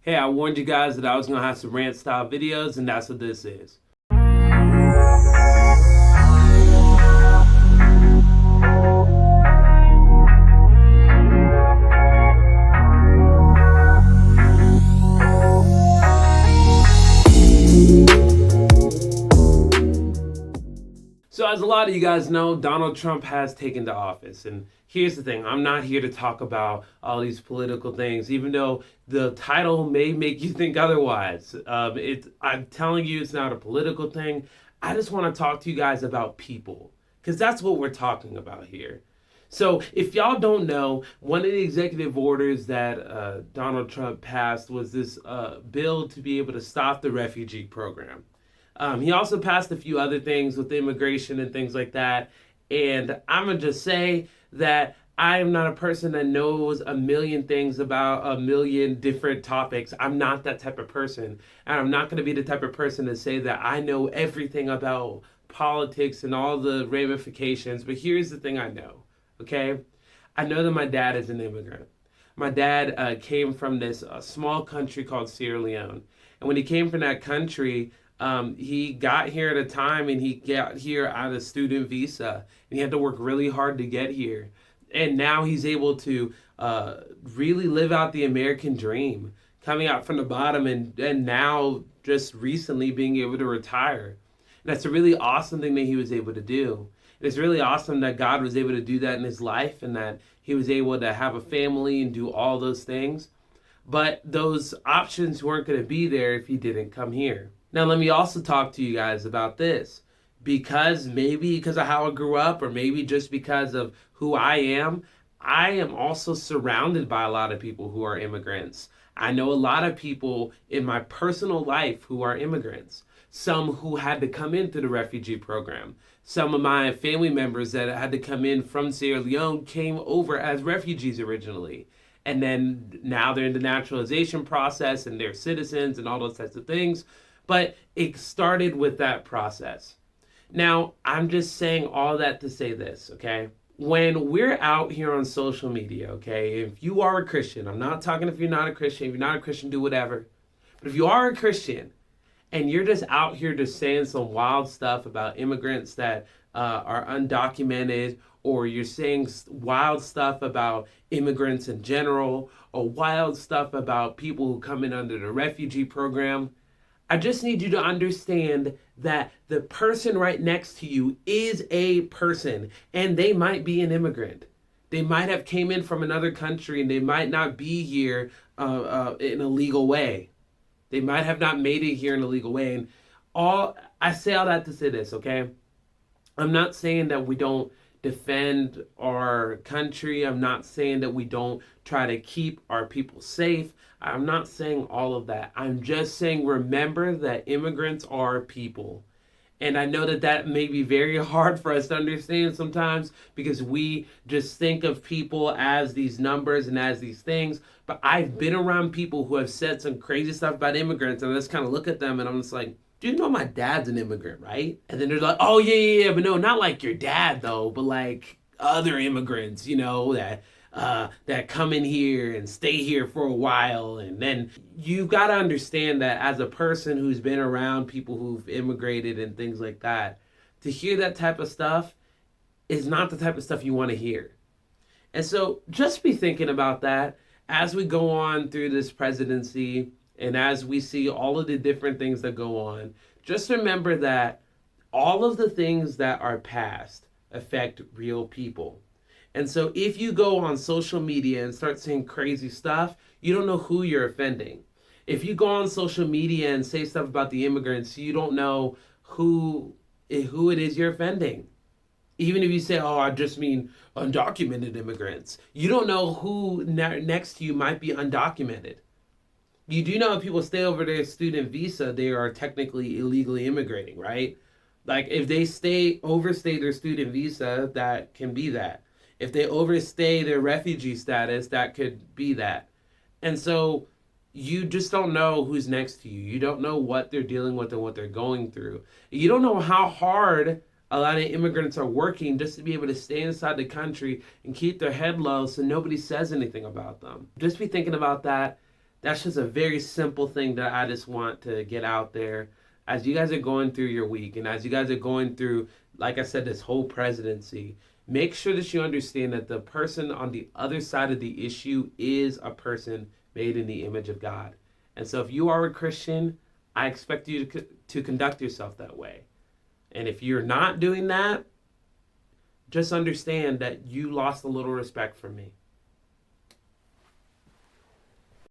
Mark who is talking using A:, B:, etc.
A: Hey, I warned you guys that I was going to have some rant style videos, and that's what this is. So, as a lot of you guys know, Donald Trump has taken to office. And here's the thing, I'm not here to talk about all these political things, even though the title may make you think otherwise. I'm telling you, it's not a political thing. I just want to talk to you guys about people, because that's what we're talking about here. So, if y'all don't know, one of the executive orders that Donald Trump passed was this bill to be able to stop the refugee program. He also passed a few other things with immigration and things like that. And I'm going to just say that I am not a person that knows a million things about a million different topics. I'm not that type of person. And I'm not going to be the type of person to say that I know everything about politics and all the ramifications. But here's the thing I know, okay? I know that my dad is an immigrant. My dad came from this small country called Sierra Leone. And when he came from that country, he got here at a time and he got here on a student visa and he had to work really hard to get here. And now he's able to really live out the American dream, coming out from the bottom and now just recently being able to retire. And that's a really awesome thing that he was able to do. And it's really awesome that God was able to do that in his life and that he was able to have a family and do all those things. But those options weren't going to be there if he didn't come here. Now, let me also talk to you guys about this. Maybe because of how I grew up, or maybe just because of who I am also surrounded by a lot of people who are immigrants. I know a lot of people in my personal life who are immigrants. Some who had to come in through the refugee program. Some of my family members that had to come in from Sierra Leone came over as refugees originally. And then now they're in the naturalization process and they're citizens and all those types of things. But it started with that process. Now, I'm just saying all that to say this, okay? When we're out here on social media, okay, if you are a Christian, I'm not talking if you're not a Christian. If you're not a Christian, do whatever. But if you are a Christian and you're just out here just saying some wild stuff about immigrants that are undocumented, or you're saying wild stuff about immigrants in general, or wild stuff about people who come in under the refugee program, I just need you to understand that the person right next to you is a person, and they might be an immigrant. They might have came in from another country, and they might not be here in a legal way. They might have not made it here in a legal way. And I say all that to say this, okay? I'm not saying that we don't defend our country. I'm not saying that we don't try to keep our people safe. I'm not saying all of that. I'm just saying remember that immigrants are people. And I know that that may be very hard for us to understand sometimes because we just think of people as these numbers and as these things. But I've been around people who have said some crazy stuff about immigrants, and I just kind of look at them and I'm just like, do you know my dad's an immigrant, right? And then they're like, oh, yeah, but no, not like your dad, though, but like other immigrants, that come in here and stay here for a while. And then you've got to understand that as a person who's been around people who've immigrated and things like that, to hear that type of stuff is not the type of stuff you want to hear. And so just be thinking about that as we go on through this presidency and as we see all of the different things that go on. Just remember that all of the things that are passed affect real people. And so if you go on social media and start saying crazy stuff, you don't know who you're offending. If you go on social media and say stuff about the immigrants, you don't know who it is you're offending. Even if you say, oh, I just mean undocumented immigrants, you don't know who next to you might be undocumented. You do know if people stay over their student visa, they are technically illegally immigrating, right? Like if they overstay their student visa, that can be that. If they overstay their refugee status, that could be that. And so you just don't know who's next to you. You don't know what they're dealing with and what they're going through. You don't know how hard a lot of immigrants are working just to be able to stay inside the country and keep their head low so nobody says anything about them. Just be thinking about that. That's just a very simple thing that I just want to get out there as you guys are going through your week and as you guys are going through, like I said, this whole presidency. Make sure that you understand that the person on the other side of the issue is a person made in the image of God. And so if you are a Christian, I expect you to conduct yourself that way. And if you're not doing that, just understand that you lost a little respect for me.